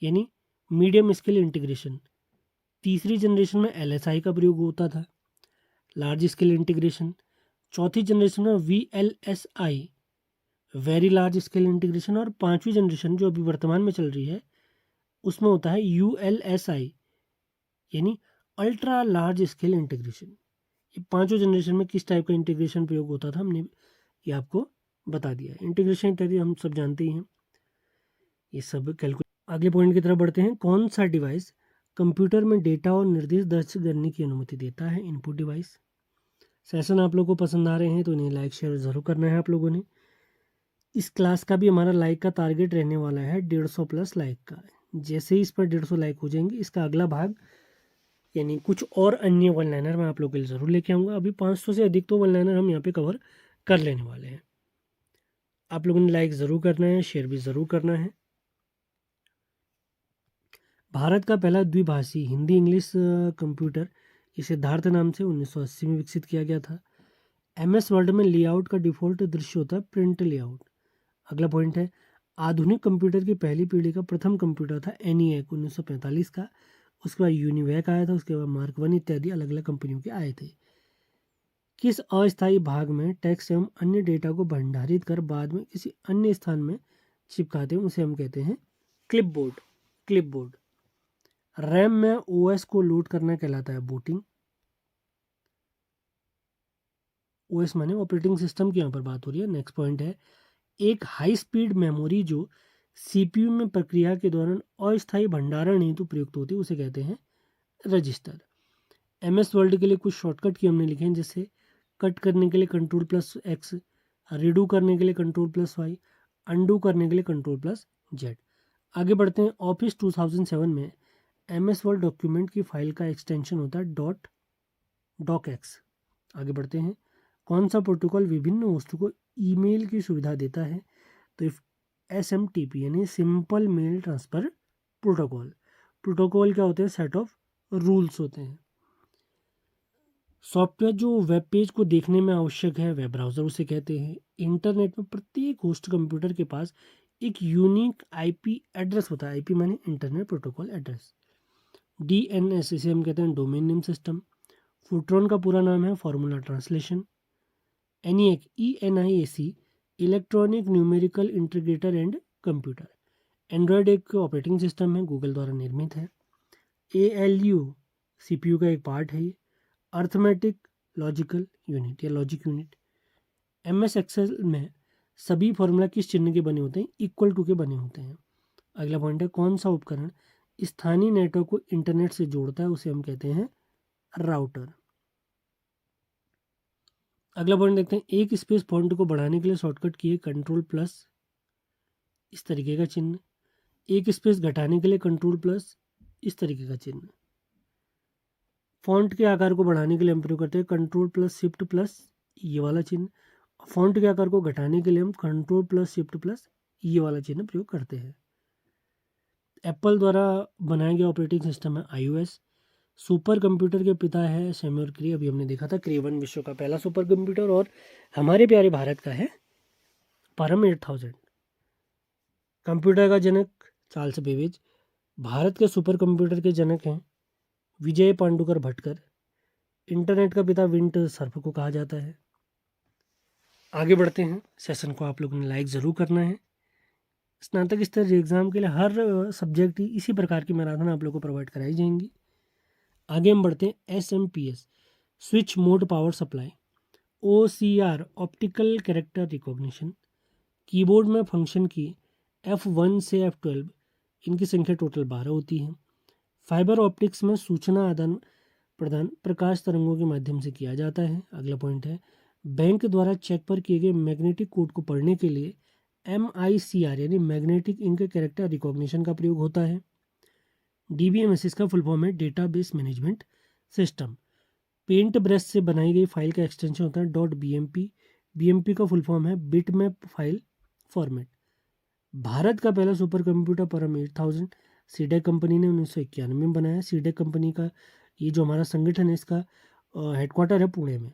यानी मीडियम स्केल इंटीग्रेशन। तीसरी जनरेशन में एलएसआई का प्रयोग होता था, लार्ज स्केल इंटीग्रेशन। चौथी जनरेशन में VLSI, very large scale integration. और 5वीं जनरेशन जो अभी वर्तमान में चल रही है उसमें होता है यूएलएसआई यानी अल्ट्रा लार्ज स्केल इंटीग्रेशन। ये पांचों जनरेशन में किस टाइप का इंटीग्रेशन प्रयोग होता था हमने ये आपको बता दिया। इंटीग्रेशन इत्यादि हम सब जानते ही हैं, ये सब कैलकुलेट। अगले पॉइंट की तरफ बढ़ते हैं। कौन सा डिवाइस कंप्यूटर में डेटा और निर्देश दर्ज करने की अनुमति देता है? Input device. सेशन आप लोगों को पसंद आ रहे हैं तो इन्हें लाइक शेयर ज़रूर करना है आप लोगों ने। इस क्लास का भी हमारा लाइक का टारगेट रहने वाला है 150 प्लस लाइक का। जैसे ही इस पर 150 लाइक हो जाएंगे इसका अगला भाग यानी कुछ और अन्य वन लाइनर मैं आप लोगों के लिए ज़रूर लेके आऊँगा। अभी 500 से अधिक तो वन लाइनर हम यहाँ पे कवर कर लेने वाले हैं। आप लोगों ने लाइक ज़रूर करना है, शेयर भी ज़रूर करना है। भारत का पहला द्विभाषी हिंदी इंग्लिश कंप्यूटर ये सिद्धार्थ नाम से 1980 में विकसित किया गया था। MS वर्ड में लेआउट का डिफ़ॉल्ट दृश्य होता है प्रिंट लेआउट। अगला पॉइंट है आधुनिक कंप्यूटर की पहली पीढ़ी का प्रथम कंप्यूटर था ENIAC 1945 का। उसके बाद यूनिवैक आया था, उसके बाद मार्क 1 इत्यादि अलग अलग कंपनियों के आए थे। किस अस्थायी भाग में टेक्स्ट एवं अन्य डेटा को भंडारित कर बाद में किसी अन्य स्थान में चिपकाते हैं उसे हम कहते हैं क्लिपबोर्ड। क्लिपबोर्ड। रैम में OS को लोड करना कहलाता है बूटिंग। OS माने ऑपरेटिंग सिस्टम की यहाँ पर बात हो रही है। नेक्स्ट पॉइंट है एक हाई स्पीड मेमोरी जो CPU में प्रक्रिया के दौरान अस्थायी भंडारण हेतु प्रयुक्त होती है उसे कहते हैं रजिस्टर। MS वर्ड के लिए कुछ शॉर्टकट की हमने लिखे हैं जैसे कट करने के लिए Ctrl+X, रिडू करने के लिए Ctrl+Y, अंडू करने के लिए Ctrl+Z। आगे बढ़ते हैं। ऑफिस 2007 में MS वर्ड डॉक्यूमेंट की फाइल का एक्सटेंशन होता है .docx। आगे बढ़ते हैं। कौन सा प्रोटोकॉल विभिन्न होस्ट को ईमेल की सुविधा देता है? तो SMTP यानी simple mail transfer protocol. Protocol क्या होते हैं? सेट ऑफ रूल्स होते हैं। सॉफ्टवेयर जो वेब पेज को देखने में आवश्यक है वेब ब्राउज़र उसे कहते हैं। इंटरनेट में प्रत्येक होस्ट कंप्यूटर के पास एक यूनिक IP एड्रेस होता है। IP माने इंटरनेट प्रोटोकॉल एड्रेस। DNS इसे हम कहते हैं डोमेन नेम सिस्टम। फोर्ट्रॉन का पूरा नाम है formula translation. ENIAC electronic numerical integrator and computer. Android एक ऑपरेटिंग सिस्टम है, गूगल द्वारा निर्मित है। ALU CPU का एक पार्ट है। अर्थमेटिक लॉजिकल यूनिट या लॉजिक यूनिट। MS एक्सेल में सभी फॉर्मूला किस चिन्ह के बने होते हैं? इक्वल टू के बने होते हैं। अगला पॉइंट है कौन सा उपकरण स्थानीय नेटवर्क को इंटरनेट से जोड़ता है उसे हम कहते हैं राउटर। अगला पॉइंट देखते हैं। एक स्पेस फॉन्ट को बढ़ाने के लिए शॉर्टकट की है Ctrl+ इस तरीके का चिन्ह। एक स्पेस घटाने के लिए Ctrl+ इस तरीके का चिन्ह। फॉन्ट के आकार को बढ़ाने के लिए हम प्रयोग करते हैं Ctrl+Shift+ ये वाला चिन्ह। फॉन्ट के आकार को घटाने के लिए हम Ctrl+Shift+ ये वाला चिन्ह प्रयोग करते हैं। एप्पल द्वारा बनाया गया ऑपरेटिंग सिस्टम है iOS। सुपर कंप्यूटर के पिता है सैम्युअल क्रे। अभी हमने देखा था क्रे 1 विश्व का पहला सुपर कंप्यूटर और हमारे प्यारे भारत का है परम 8000। कंप्यूटर का जनक चार्ल्स बेबेज। भारत के सुपर कंप्यूटर के जनक हैं विजय पांडुकर भटकर। इंटरनेट का पिता विंट सर्फ को कहा जाता है। आगे बढ़ते हैं। सेशन को आप लोगों ने लाइक ज़रूर करना है। स्नातक स्तर एग्ज़ाम के लिए हर सब्जेक्ट की इसी प्रकार की मैराथन आप लोगों को प्रोवाइड कराई जाएंगी। आगे हम बढ़ते हैं। SMPS switch mode power supply. OCR optical character recognition. Keyboard में फंक्शन की F1 से F12 इनकी संख्या टोटल 12 होती है। फाइबर ऑप्टिक्स में सूचना आदान प्रदान प्रकाश तरंगों के माध्यम से किया जाता है। अगला पॉइंट है बैंक द्वारा चेक पर किए गए मैग्नेटिक कोड को पढ़ने के लिए MICR यानी मैग्नेटिक इंक कैरेक्टर रिकॉग्निशन का प्रयोग होता है। DBMS इसका फुल फॉर्म है database management system. Paint brush से बनाई गई फाइल का एक्सटेंशन होता है .bmp। BMP का फुल फॉर्म है बिटमैप फाइल फॉर्मेट। भारत का पहला सुपर कंप्यूटर परम 8000 सीडेक कंपनी ने 1991 में बनाया। सीडेक कंपनी का ये जो हमारा संगठन है इसका हेडक्वार्टर है पुणे में।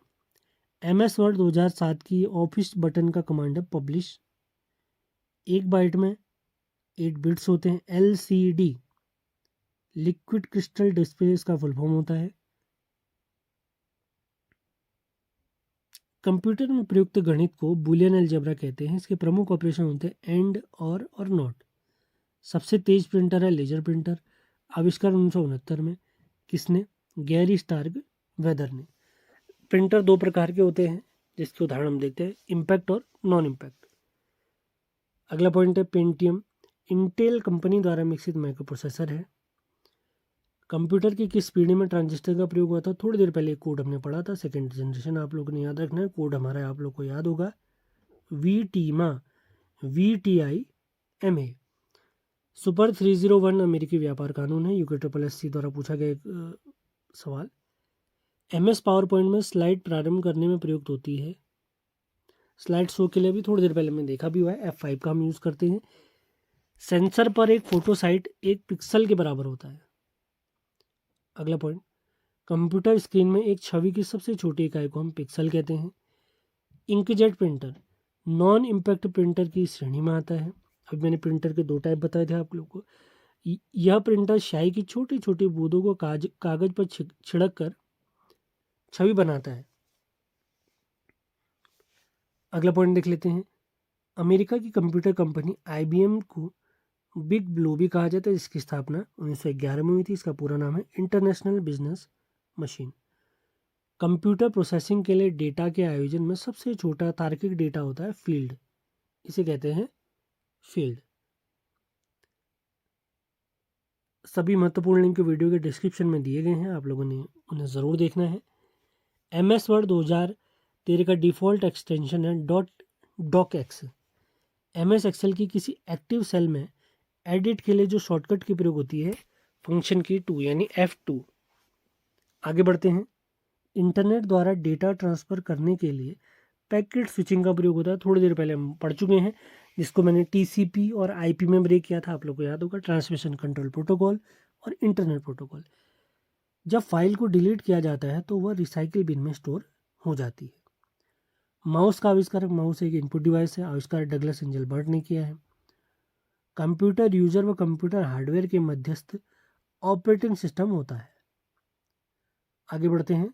MS वर्ड 2007 की ऑफिस बटन का कमांड है पब्लिश। 1 बाइट में 8 बिट्स होते हैं। LCD लिक्विड क्रिस्टल डिस्प्ले इसका फुल फॉर्म होता है। कंप्यूटर में प्रयुक्त गणित को बुलियन अलजेब्रा कहते हैं। इसके प्रमुख ऑपरेशन होते हैं एंड और नॉट। सबसे तेज प्रिंटर है लेजर प्रिंटर। आविष्कार 1969 में किसने? गैरी स्टार्क वेदर ने। प्रिंटर 2 प्रकार के होते हैं जिसके उदाहरण हम देखते हैं, इम्पैक्ट और नॉन इम्पैक्ट। अगला पॉइंट है पेंटियम। इंटेल कंपनी द्वारा विकसित माइक्रो प्रोसेसर है। कंप्यूटर की किस पीढ़ी में ट्रांजिस्टर का प्रयोग हुआ था? थोड़ी देर पहले कोड हमने पढ़ा था, सेकेंड जनरेशन आप लोगों ने याद रखना है। कोड हमारा आप लोग को याद होगा VTMA VTIMA। सुपर 301 अमेरिकी व्यापार कानून है। UKSSC द्वारा पूछा गया एक सवाल। MS पावर पॉइंट में स्लाइड प्रारंभ करने में प्रयुक्त होती है। स्लाइड शो के लिए भी थोड़ी देर पहले हमने देखा भी हुआ है, F5 का हम यूज़ करते हैं। सेंसर पर एक फोटो साइट 1 पिक्सल के बराबर होता है। अगला पॉइंट, कंप्यूटर स्क्रीन में एक छवि की सबसे छोटी इकाई को हम पिक्सल कहते हैं। Inkjet printer non impact printer की श्रेणी में आता है। अब मैंने प्रिंटर के 2 टाइप बताए थे आप लोग को। यह प्रिंटर स्याही की छोटी छोटी बूंदों को कागज पर छिड़क कर छवि बनाता है। अगला पॉइंट देख लेते हैं। अमेरिका की कंप्यूटर कंपनी IBM को बिग ब्लू भी कहा जाता है, जिसकी स्थापना 1911 में हुई थी। इसका पूरा नाम है international business machine. Computer processing के लिए डेटा के आयोजन में सबसे छोटा तार्किक डेटा होता है फील्ड, इसे कहते हैं फील्ड। सभी महत्वपूर्ण लिंक वीडियो के डिस्क्रिप्शन में दिए गए हैं, आप लोगों ने उन्हें ज़रूर देखना है। MS वर्ड 2013 का डिफ़ॉल्ट एक्सटेंशन है docx। MS एक्सेल की किसी एक्टिव सेल में एडिट के लिए जो शॉर्टकट की प्रयोग होती है फंक्शन की 2 यानी F2। आगे बढ़ते हैं। इंटरनेट द्वारा डेटा ट्रांसफ़र करने के लिए पैकेट स्विचिंग का प्रयोग होता है। थोड़ी देर पहले हम पढ़ चुके हैं, जिसको मैंने TCP और IP में ब्रेक किया था, आप लोग को याद होगा, ट्रांसमिशन कंट्रोल प्रोटोकॉल और इंटरनेट प्रोटोकॉल। जब फाइल को डिलीट किया जाता है तो वह रिसाइकिल बिन में स्टोर हो जाती है। माउस का आविष्कारक, माउस एक इनपुट डिवाइस है, आविष्कार डगलस एंजलबर्ट ने किया है। कंप्यूटर यूजर व कंप्यूटर हार्डवेयर के मध्यस्थ ऑपरेटिंग सिस्टम होता है। आगे बढ़ते हैं।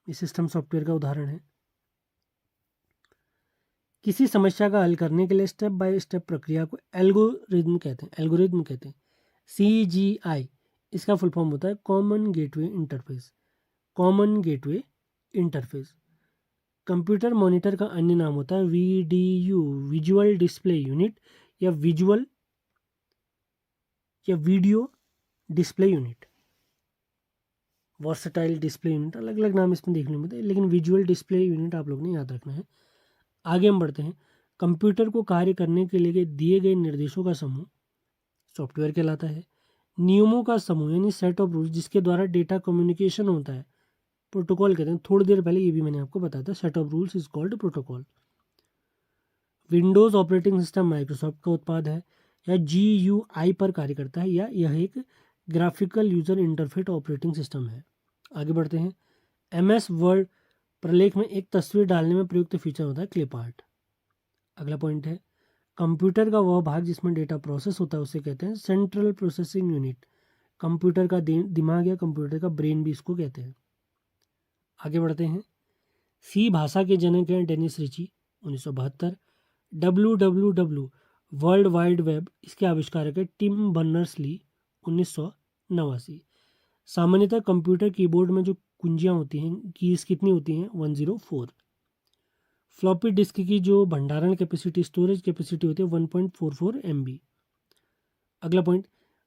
ये सिस्टम सॉफ्टवेयर का उदाहरण है। किसी समस्या का हल करने के लिए स्टेप बाय स्टेप प्रक्रिया को एल्गोरिज्म कहते हैं। CGI इसका फुल फॉर्म होता है common gateway interface. Computer monitor का अन्य नाम होता है VDU विजुअल डिस्प्ले यूनिट या video display unit. Versatile display unit, अलग अलग नाम इसमें देखने को मिलते हैं, लेकिन विजुअल डिस्प्ले यूनिट आप लोग ने याद रखना है। आगे हम बढ़ते हैं। कंप्यूटर को कार्य करने के लिए दिए गए निर्देशों का समूह सॉफ्टवेयर कहलाता है। नियमों का समूह यानी सेट ऑफ रूल्स जिसके द्वारा डेटा कम्युनिकेशन होता है प्रोटोकॉल कहते हैं। थोड़ी देर पहले ये भी मैंने आपको बताया था, set of rules is called protocol. Windows operating system Microsoft का उत्पाद है या GUI पर कार्य करता है, या यह एक graphical user interface operating system है। आगे बढ़ते हैं। MS वर्ड प्रलेख में एक तस्वीर डालने में प्रयुक्त फीचर होता है क्लिप आर्ट। अगला पॉइंट है, कंप्यूटर का वह भाग जिसमें डेटा प्रोसेस होता है उसे कहते हैं सेंट्रल प्रोसेसिंग यूनिट। कंप्यूटर का दिमाग या कंप्यूटर का ब्रेन भी इसको कहते हैं। आगे बढ़ते हैं। C भाषा के जनक हैं Dennis Ritchie 1972। WWW world wide web इसके आविष्कारक है टिम बर्नर्स-ली 1989। सामान्यतः कंप्यूटर कीबोर्ड में जो कुंजियाँ होती हैं, कीज कितनी होती हैं? 104। फ्लॉपी डिस्क की जो भंडारण कैपेसिटी, स्टोरेज कैपेसिटी होती है 1.44 MB। अगला पॉइंट,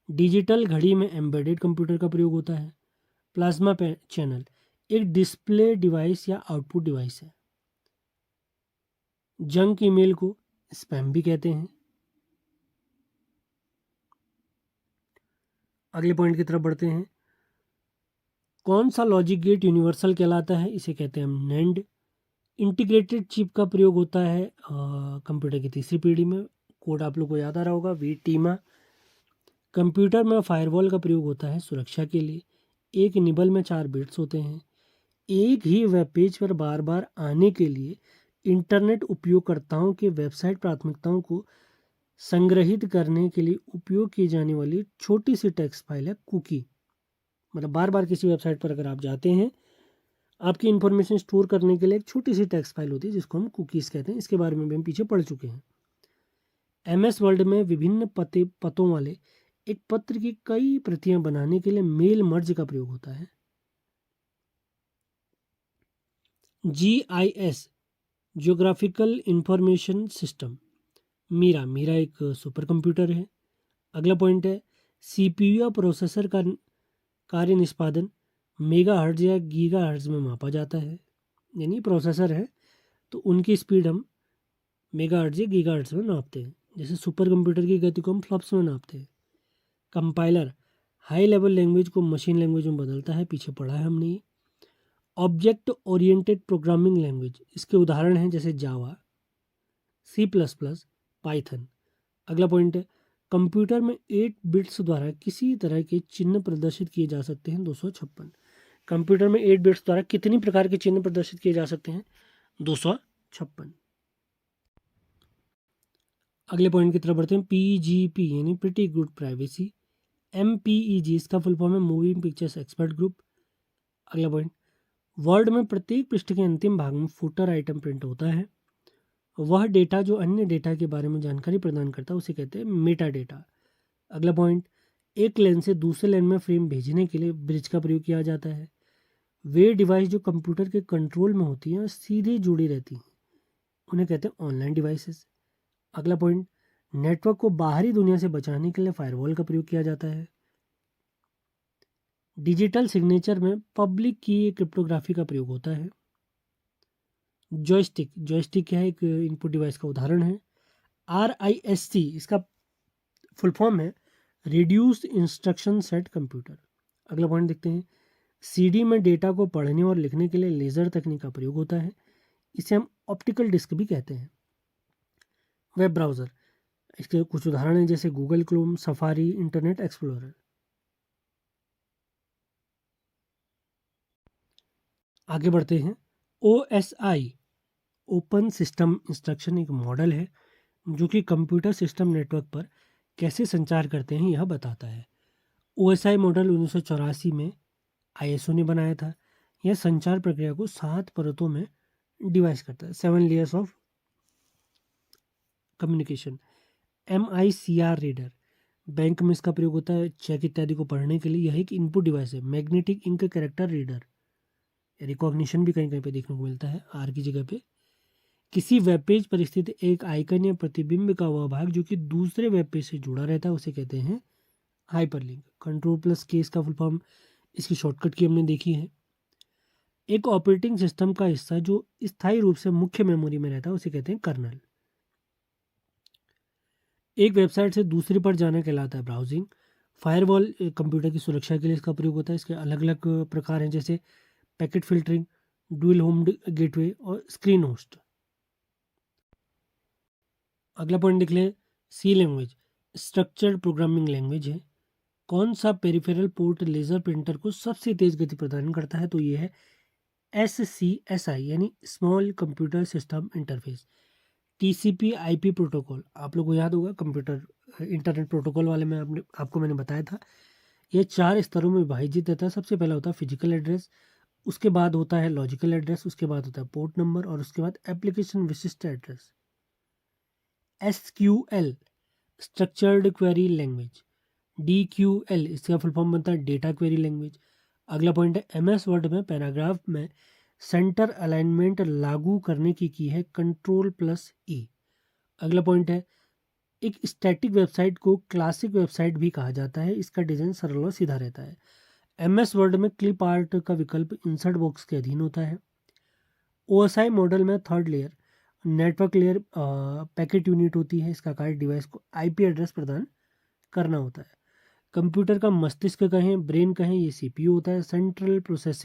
डिजिटल घड़ी में एम्बेडेड कंप्यूटर का प्रयोग होता है। प्लाज्मा चैनल एक डिस्प्ले डिवाइस या आउटपुट डिवाइस है। जंक ईमेल को स्पैम भी कहते हैं। अगले पॉइंट की तरफ बढ़ते हैं। कौन सा लॉजिक गेट यूनिवर्सल कहलाता है? इसे कहते हैं हम नैंड। इंटीग्रेटेड चिप का प्रयोग होता है कंप्यूटर की तीसरी पीढ़ी में, कोड आप लोग को याद आ रहा होगा, वीटीमा। कंप्यूटर में फायरवॉल का प्रयोग होता है सुरक्षा के लिए। एक निबल में 4 बिट्स होते हैं। एक ही वेब पेज पर बार बार आने के लिए इंटरनेट उपयोगकर्ताओं के वेबसाइट प्राथमिकताओं को संग्रहित करने के लिए उपयोग की जाने वाली छोटी सी टेक्स्ट फाइल है कुकी। मतलब बार बार किसी वेबसाइट पर अगर आप जाते हैं, आपकी इंफॉर्मेशन स्टोर करने के लिए एक छोटी सी टेक्स्ट फाइल होती है जिसको हम कुकीज़ कहते हैं। इसके बारे में भी हम पीछे पढ़ चुके हैं। MS वर्ड में विभिन्न पतों वाले एक पत्र की कई प्रतियां बनाने के लिए मेल मर्ज का प्रयोग होता है। GIS geographical information system, Mira एक सुपर कंप्यूटर है। अगला पॉइंट है CPU या प्रोसेसर का कार्य निष्पादन मेगाहर्ट्ज या गीगाहर्ट्ज में मापा जाता है। यानी प्रोसेसर है तो उनकी स्पीड हम मेगाहर्ट्ज या गीगाहर्ट्ज में नापते हैं। जैसे सुपर कंप्यूटर की गति को हम फ्लॉप्स में नापते हैं। कंपाइलर हाई लेवल लैंग्वेज को मशीन लैंग्वेज में बदलता है, पीछे पढ़ा है हमने। ऑब्जेक्ट ओरिएंटेड प्रोग्रामिंग लैंग्वेज, इसके उदाहरण हैं जैसे जावा, C++, पाइथन। अगला पॉइंट है कंप्यूटर में 8 बिट्स द्वारा किसी तरह के चिन्ह प्रदर्शित किए जा सकते हैं 256। कंप्यूटर में 8 बिट्स द्वारा कितनी प्रकार के चिन्ह प्रदर्शित किए जा सकते हैं? 256। अगले पॉइंट की तरफ बढ़ते हैं। PGP यानी प्रिटी गुड प्राइवेसी। MPEG इसका फुल फॉर्म है मूविंग पिक्चर्स एक्सपर्ट ग्रुप। अगला पॉइंट, वर्ड में प्रत्येक पृष्ठ के अंतिम भाग में फुटर आइटम प्रिंट होता है। वह डेटा जो अन्य डेटा के बारे में जानकारी प्रदान करता है उसे कहते हैं मेटा डेटा। अगला पॉइंट, एक लेन से दूसरे लेन में फ्रेम भेजने के लिए ब्रिज का प्रयोग किया जाता है। वे डिवाइस जो कंप्यूटर के कंट्रोल में होती हैं और सीधे जुड़ी रहती हैं उन्हें कहते हैं ऑनलाइन डिवाइसेस। अगला पॉइंट, नेटवर्क को बाहरी दुनिया से बचाने के लिए फायरवॉल का प्रयोग किया जाता है। डिजिटल सिग्नेचर में पब्लिक की क्रिप्टोग्राफी का प्रयोग होता है। जॉयस्टिक क्या है? एक इनपुट डिवाइस का उदाहरण है। RISC इसका फुल फॉर्म है रिड्यूस्ड इंस्ट्रक्शन सेट कंप्यूटर। अगला पॉइंट देखते हैं। CD में डेटा को पढ़ने और लिखने के लिए लेज़र तकनीक का प्रयोग होता है। इसे हम ऑप्टिकल डिस्क भी कहते हैं। वेब ब्राउज़र, इसके कुछ उदाहरण हैं जैसे Google Chrome, safari, internet explorer. आगे बढ़ते हैं। OSI ओपन सिस्टम इंस्ट्रक्शन एक मॉडल है जो कि कंप्यूटर सिस्टम नेटवर्क पर कैसे संचार करते हैं यह बताता है। OSI मॉडल 1984 में ISO ने बनाया था। यह संचार प्रक्रिया को 7 परतों में डिवाइस करता है, 7 layers of communication. MICR reader, bank में इसका प्रयोग होता है चेक इत्यादि को पढ़ने के लिए। यह एक इनपुट डिवाइस है। Magnetic ink character reader, recognition भी कहीं कहीं पे देखने को मिलता है R की जगह पे। किसी वेब पेज पर स्थित एक आइकन या प्रतिबिंब का वह भाग जो कि दूसरे वेब पेज से जुड़ा रहता है उसे कहते हैं हाइपरलिंक। Ctrl+K इसका फुल फॉर्म, इसकी शॉर्टकट की हमने देखी है। एक ऑपरेटिंग सिस्टम का हिस्सा जो स्थायी रूप से मुख्य मेमोरी में रहता है उसे कहते हैं कर्नल। एक वेबसाइट से दूसरी पर जाना कहलाता है ब्राउजिंग। फायरवॉल कंप्यूटर की सुरक्षा के लिए इसका प्रयोग होता है। इसके अलग अलग प्रकार हैं जैसे packet filtering, dual home gateway और स्क्रीन होस्ट। अगला पॉइंट देख लें। C language structured programming language है। कौन सा पेरिफेरल पोर्ट लेज़र प्रिंटर को सबसे तेज गति प्रदान करता है? तो ये है SCSI यानी small computer system interface. TCP/IP protocol, आप लोगों को याद होगा कंप्यूटर इंटरनेट प्रोटोकॉल वाले में आपको मैंने बताया था। यह 4 स्तरों में विभाजित रहता है। सबसे पहला होता है फिजिकल एड्रेस, उसके बाद होता है लॉजिकल एड्रेस, उसके बाद होता है पोर्ट नंबर और उसके बाद एप्लीकेशन विशिष्ट address. SQL structured query language. DQL इसका फुल फॉर्म बनता है डेटा क्वेरी लैंग्वेज। अगला पॉइंट है MS वर्ड में पैराग्राफ में सेंटर अलाइनमेंट लागू करने की है Ctrl+E। अगला पॉइंट है एक स्टैटिक वेबसाइट को क्लासिक वेबसाइट भी कहा जाता है। इसका डिज़ाइन सरल और सीधा रहता है। MS वर्ड में क्लिप आर्ट का विकल्प इंसर्ट बॉक्स के अधीन होता है। OSI मॉडल में third layer network layer packet unit होती है। इसका कार्य डिवाइस को IP एड्रेस प्रदान करना होता है। कंप्यूटर का मस्तिष्क कहें, ब्रेन कहें, ये CPU होता है, सेंट्रल प्रोसेसिंग